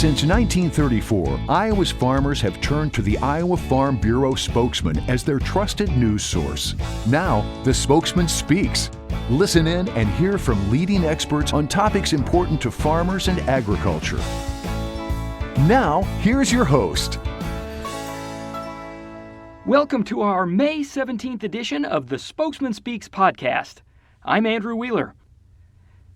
Since 1934, Iowa's farmers have turned to the Iowa Farm Bureau Spokesman as their trusted news source. Now, the Spokesman speaks. Listen in and hear from leading experts on topics important to farmers and agriculture. Now, here's your host. Welcome to our May 17th edition of the Spokesman Speaks podcast. I'm Andrew Wheeler.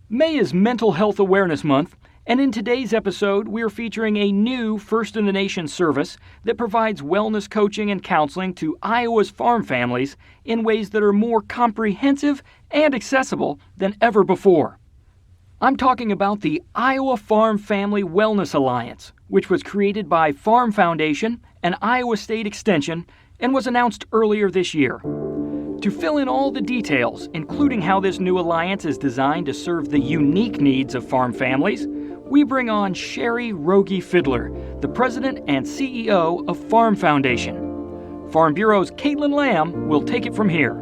May is Mental Health Awareness Month, and in today's episode, we're featuring a new First in the Nation service that provides wellness coaching and counseling to Iowa's farm families in ways that are more comprehensive and accessible than ever before. I'm talking about the Iowa Farm Family Wellness Alliance, which was created by Farm Foundation and Iowa State Extension and was announced earlier this year. To fill in all the details, including how this new alliance is designed to serve the unique needs of farm families, we bring on Shari Rogge-Fidler, the president and CEO of Farm Foundation. Farm Bureau's Caitlin Lamb will take it from here.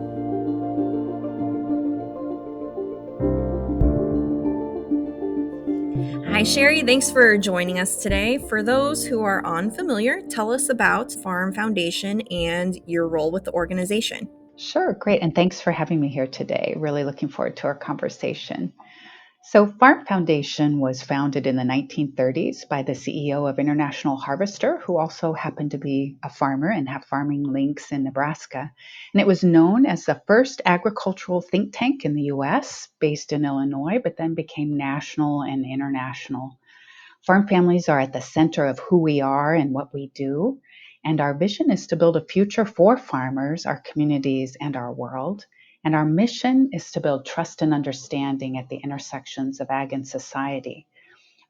Hi, Shari. Thanks for joining us today. For those who are unfamiliar, tell us about Farm Foundation and your role with the organization. Sure, great. And thanks for having me here today. Really looking forward to our conversation. So Farm Foundation was founded in the 1930s by the CEO of International Harvester, who also happened to be a farmer and have farming links in Nebraska. And it was known as the first agricultural think tank in the U.S., based in Illinois, but then became national and international. Farm families are at the center of who we are and what we do. And our vision is to build a future for farmers, our communities, and our world. And our mission is to build trust and understanding at the intersections of ag and society.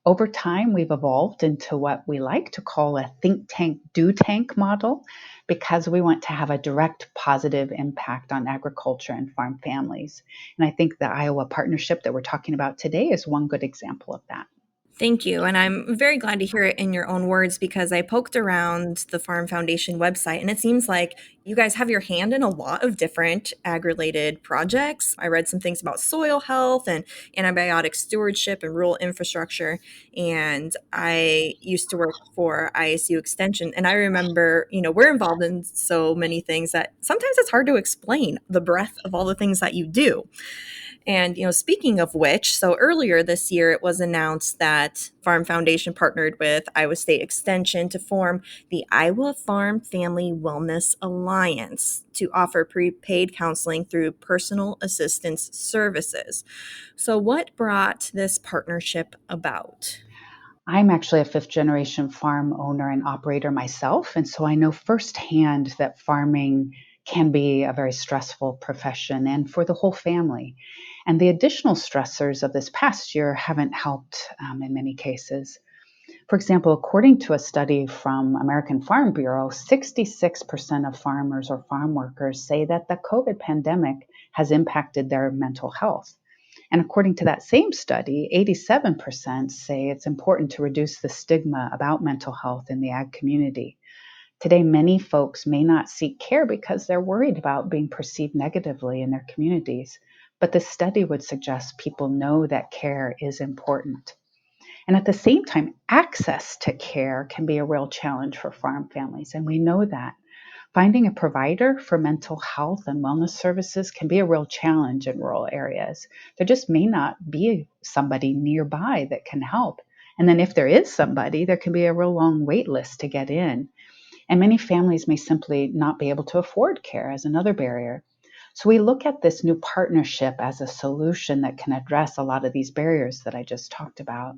Over time, we've evolved into what we like to call a think tank, do tank model, because we want to have a direct positive impact on agriculture and farm families. And I think the Iowa partnership that we're talking about today is one good example of that. Thank you. And I'm very glad to hear it in your own words because I poked around the Farm Foundation website and it seems like you guys have your hand in a lot of different ag-related projects. I read some things about soil health and antibiotic stewardship and rural infrastructure. And I used to work for ISU Extension. And I remember, we're involved in so many things that sometimes it's hard to explain the breadth of all the things that you do. And, speaking of which, so earlier this year, it was announced that Farm Foundation partnered with Iowa State Extension to form the Iowa Farm Family Wellness Alliance to offer prepaid counseling through personal assistance services. So what brought this partnership about? I'm actually a fifth generation farm owner and operator myself. And so I know firsthand that farming can be a very stressful profession and for the whole family. And the additional stressors of this past year haven't helped in many cases. For example, according to a study from American Farm Bureau, 66% of farmers or farm workers say that the COVID pandemic has impacted their mental health. And according to that same study, 87% say it's important to reduce the stigma about mental health in the ag community. Today, many folks may not seek care because they're worried about being perceived negatively in their communities. But this study would suggest people know that care is important. And at the same time, access to care can be a real challenge for farm families. And we know that. Finding a provider for mental health and wellness services can be a real challenge in rural areas. There just may not be somebody nearby that can help. And then if there is somebody, there can be a real long wait list to get in. And many families may simply not be able to afford care as another barrier. So we look at this new partnership as a solution that can address a lot of these barriers that I just talked about.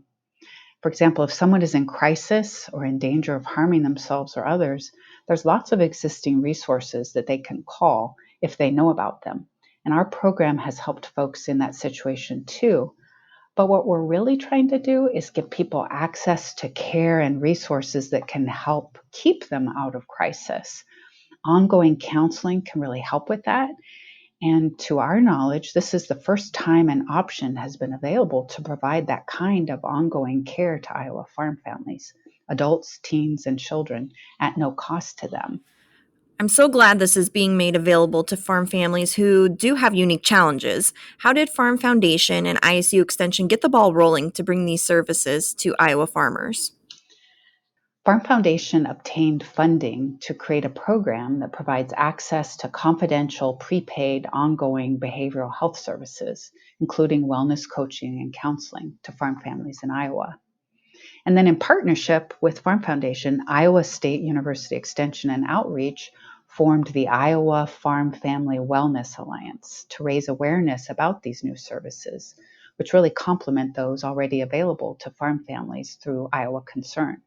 For example, if someone is in crisis or in danger of harming themselves or others, there's lots of existing resources that they can call if they know about them. And our program has helped folks in that situation too. But what we're really trying to do is give people access to care and resources that can help keep them out of crisis. Ongoing counseling can really help with that. And to our knowledge, this is the first time an option has been available to provide that kind of ongoing care to Iowa farm families, adults, teens, and children at no cost to them. I'm so glad this is being made available to farm families who do have unique challenges. How did Farm Foundation and ISU Extension get the ball rolling to bring these services to Iowa farmers? Farm Foundation obtained funding to create a program that provides access to confidential, prepaid, ongoing behavioral health services, including wellness coaching and counseling to farm families in Iowa. And then in partnership with Farm Foundation, Iowa State University Extension and Outreach formed the Iowa Farm Family Wellness Alliance to raise awareness about these new services, which really complement those already available to farm families through Iowa Concern.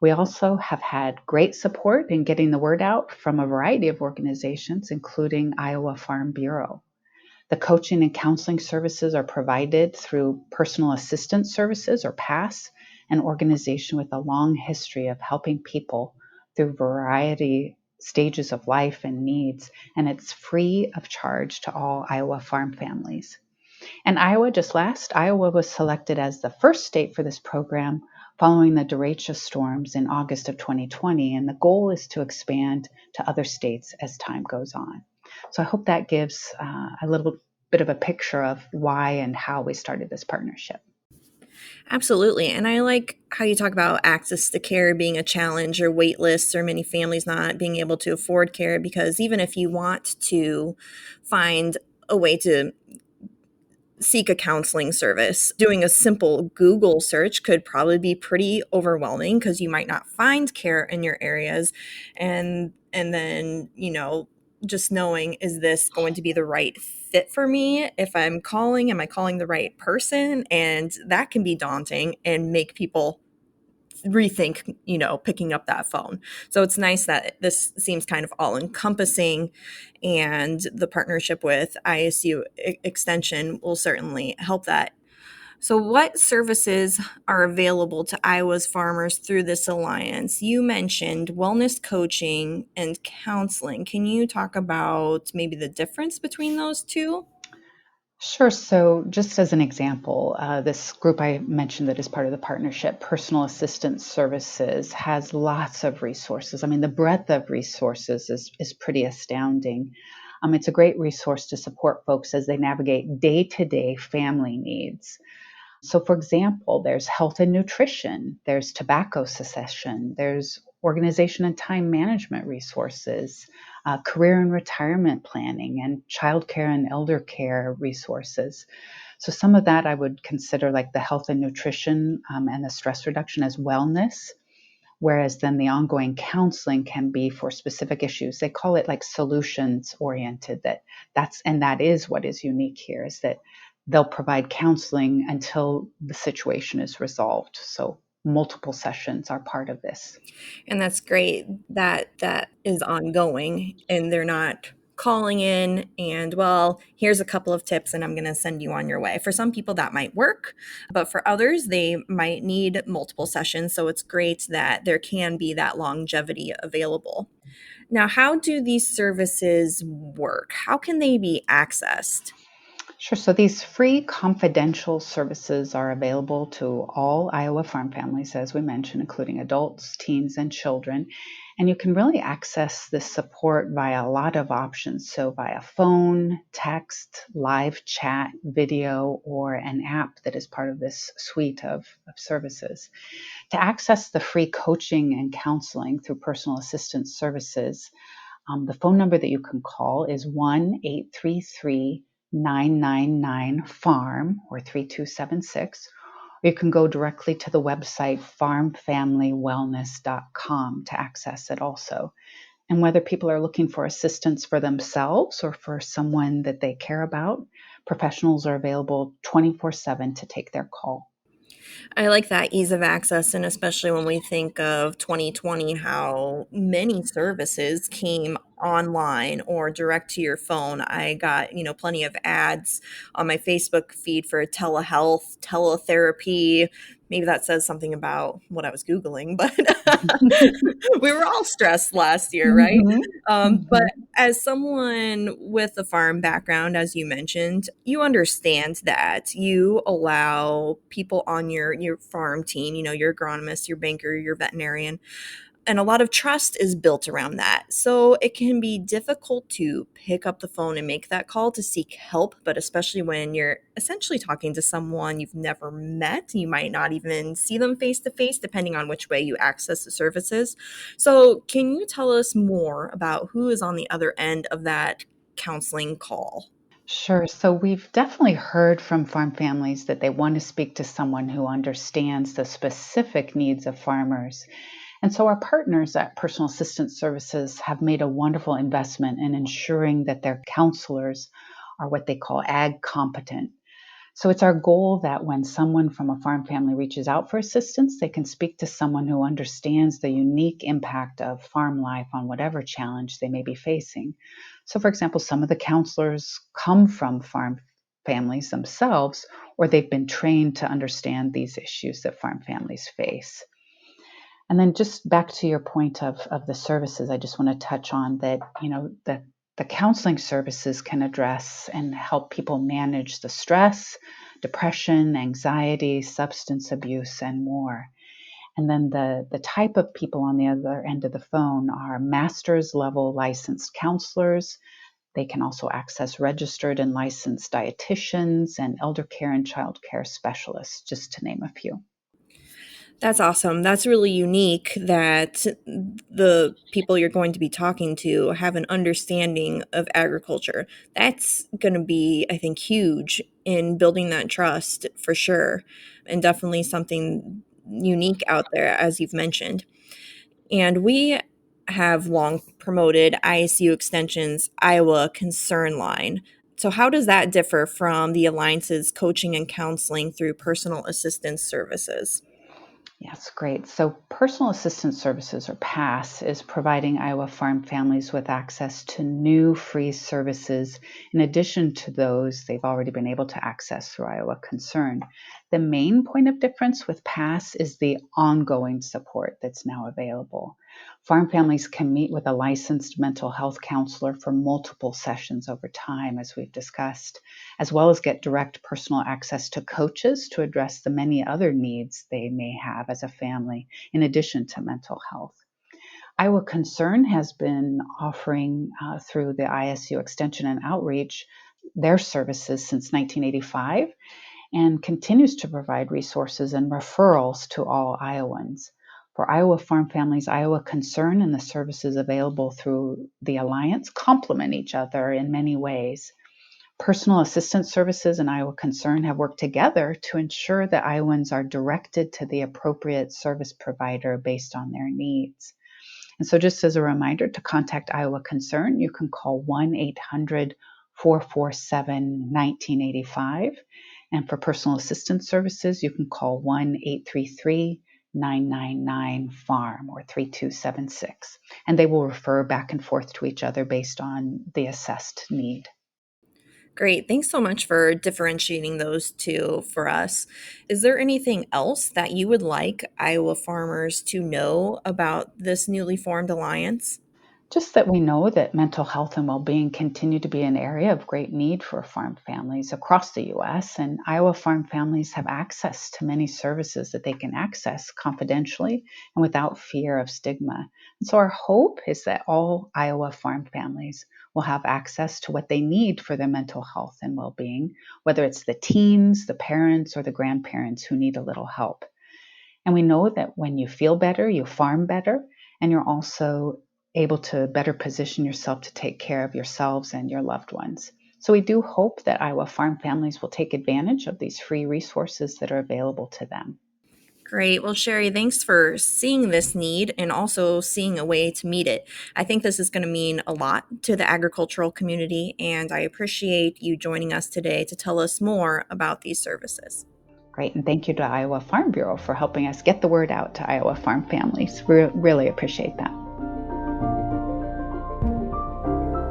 We also have had great support in getting the word out from a variety of organizations, including Iowa Farm Bureau. The coaching and counseling services are provided through Personal Assistance Services, or PASS, an organization with a long history of helping people through a variety stages of life and needs, and it's free of charge to all Iowa farm families. And Iowa was selected as the first state for this program following the derecha storms in August of 2020, and the goal is to expand to other states as time goes on. So I hope that gives a little bit of a picture of why and how we started this partnership. Absolutely. And I like how you talk about access to care being a challenge, or wait lists, or many families not being able to afford care, because even if you want to find a way to seek a counseling service, doing a simple Google search could probably be pretty overwhelming, because you might not find care in your areas. And then, just knowing, is this going to be the right fit for me? If I'm calling, am I calling the right person? And that can be daunting and make people rethink, picking up that phone. So it's nice that this seems kind of all encompassing, and the partnership with ISU Extension will certainly help that. So what services are available to Iowa's farmers through this alliance? You mentioned wellness coaching and counseling. Can you talk about maybe the difference between those two? Sure. So, just as an example, this group I mentioned that is part of the partnership, Personal Assistance Services, has lots of resources. I mean, the breadth of resources is pretty astounding. It's a great resource to support folks as they navigate day to day family needs. So, for example, there's health and nutrition, there's tobacco cessation, there's organization and time management resources, career and retirement planning, and childcare and elder care resources. So, some of that I would consider like the health and nutrition and the stress reduction as wellness. Whereas then the ongoing counseling can be for specific issues. They call it like solutions oriented. That is what is unique here, is that they'll provide counseling until the situation is resolved. So multiple sessions are part of this. And that's great that that is ongoing, and they're not calling in and, well, here's a couple of tips and I'm going to send you on your way. For some people that might work, but for others they might need multiple sessions. So it's great that there can be that longevity available. Now, how do these services work? How can they be accessed? Sure. So these free confidential services are available to all Iowa farm families, as we mentioned, including adults, teens, and children. And you can really access this support via a lot of options. So via phone, text, live chat, video, or an app that is part of this suite of services. To access the free coaching and counseling through personal assistance services, the phone number that you can call is 1-833-999-FARM or 3276. Or you can go directly to the website farmfamilywellness.com to access it also. And whether people are looking for assistance for themselves or for someone that they care about, professionals are available 24/7 to take their call. I like that ease of access, and especially when we think of 2020, how many services came online or direct to your phone. I got, plenty of ads on my Facebook feed for telehealth, teletherapy. Maybe that says something about what I was Googling, but we were all stressed last year, right? Mhm. But Mhm. as someone with a farm background, as you mentioned, you understand that you allow people on your farm team, your agronomist, your banker, your veterinarian, And a lot of trust is built around that. So it can be difficult to pick up the phone and make that call to seek help, but especially when you're essentially talking to someone you've never met. You might not even see them face to face, depending on which way you access the services. So, can you tell us more about who is on the other end of that counseling call? Sure. So we've definitely heard from farm families that they want to speak to someone who understands the specific needs of farmers. And so our partners at Personal Assistance Services have made a wonderful investment in ensuring that their counselors are what they call ag competent. So it's our goal that when someone from a farm family reaches out for assistance, they can speak to someone who understands the unique impact of farm life on whatever challenge they may be facing. So, for example, some of the counselors come from farm families themselves, or they've been trained to understand these issues that farm families face. And then just back to your point of the services, I just want to touch on that, the counseling services can address and help people manage the stress, depression, anxiety, substance abuse, and more. And then the type of people on the other end of the phone are master's level licensed counselors. They can also access registered and licensed dietitians and elder care and child care specialists, just to name a few. That's awesome. That's really unique that the people you're going to be talking to have an understanding of agriculture. That's going to be, I think, huge in building that trust for sure, and definitely something unique out there, as you've mentioned. And we have long promoted ISU Extension's Iowa Concern Line. So, how does that differ from the Alliance's coaching and counseling through personal assistance services? Yes, great. So, Personal Assistance Services, or PASS, is providing Iowa farm families with access to new free services in addition to those they've already been able to access through Iowa Concern. The main point of difference with PASS is the ongoing support that's now available. Farm families can meet with a licensed mental health counselor for multiple sessions over time, as we've discussed, as well as get direct personal access to coaches to address the many other needs they may have as a family, in addition to mental health. Iowa Concern has been offering through the ISU Extension and Outreach their services since 1985 and continues to provide resources and referrals to all Iowans. For Iowa farm families, Iowa Concern and the services available through the Alliance complement each other in many ways. Personal Assistance Services and Iowa Concern have worked together to ensure that Iowans are directed to the appropriate service provider based on their needs. And so, just as a reminder, to contact Iowa Concern, you can call 1-800-447-1985. And for Personal Assistance Services, you can call 1-833-999-FARM or 3276. And they will refer back and forth to each other based on the assessed need. Great. Thanks so much for differentiating those two for us. Is there anything else that you would like Iowa farmers to know about this newly formed alliance? Just that we know that mental health and well-being continue to be an area of great need for farm families across the U.S., and Iowa farm families have access to many services that they can access confidentially and without fear of stigma. And so our hope is that all Iowa farm families will have access to what they need for their mental health and well-being, whether it's the teens, the parents, or the grandparents who need a little help. And we know that when you feel better, you farm better, and you're also able to better position yourself to take care of yourselves and your loved ones. So we do hope that Iowa farm families will take advantage of these free resources that are available to them. Great. Well, Shari, thanks for seeing this need and also seeing a way to meet it. I think this is going to mean a lot to the agricultural community, and I appreciate you joining us today to tell us more about these services. Great, and thank you to Iowa Farm Bureau for helping us get the word out to Iowa farm families. We really appreciate that.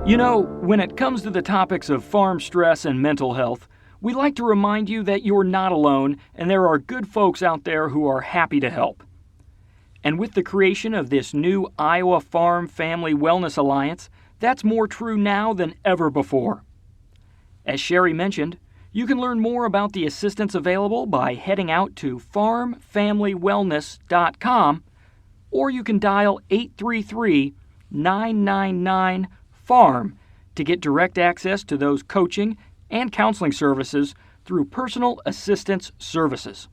You know, when it comes to the topics of farm stress and mental health, we like to remind you that you're not alone and there are good folks out there who are happy to help. And with the creation of this new Iowa Farm Family Wellness Alliance, that's more true now than ever before. As Shari mentioned, you can learn more about the assistance available by heading out to farmfamilywellness.com or you can dial 833-999-FARM to get direct access to those coaching and counseling services through Personal Assistance Services.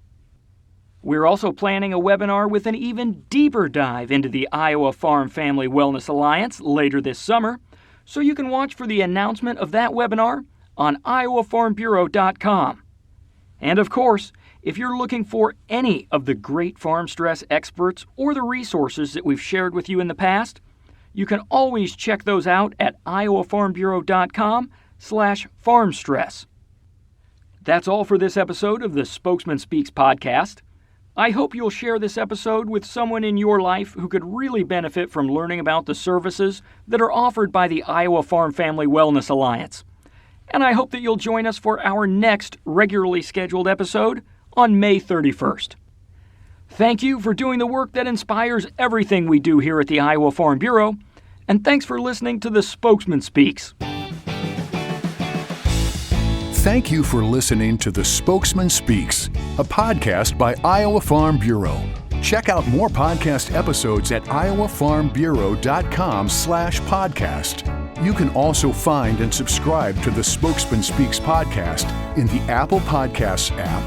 We're also planning a webinar with an even deeper dive into the Iowa Farm Family Wellness Alliance later this summer, so you can watch for the announcement of that webinar on iowafarmbureau.com. And of course, if you're looking for any of the great farm stress experts or the resources that we've shared with you in the past, you can always check those out at iowafarmbureau.com/farmstress. That's all for this episode of the Spokesman Speaks podcast. I hope you'll share this episode with someone in your life who could really benefit from learning about the services that are offered by the Iowa Farm Family Wellness Alliance. And I hope that you'll join us for our next regularly scheduled episode on May 31st. Thank you for doing the work that inspires everything we do here at the Iowa Farm Bureau, and thanks for listening to the Spokesman Speaks. Thank you for listening to The Spokesman Speaks, a podcast by Iowa Farm Bureau. Check out more podcast episodes at iowafarmbureau.com/podcast. You can also find and subscribe to the Spokesman Speaks podcast in the Apple Podcasts app,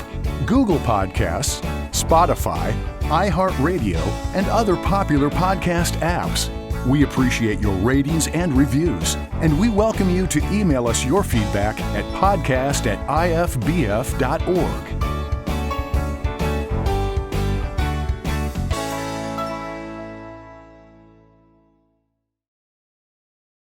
Google Podcasts, Spotify, iHeartRadio, and other popular podcast apps. We appreciate your ratings and reviews, and we welcome you to email us your feedback at podcast@ifbf.org.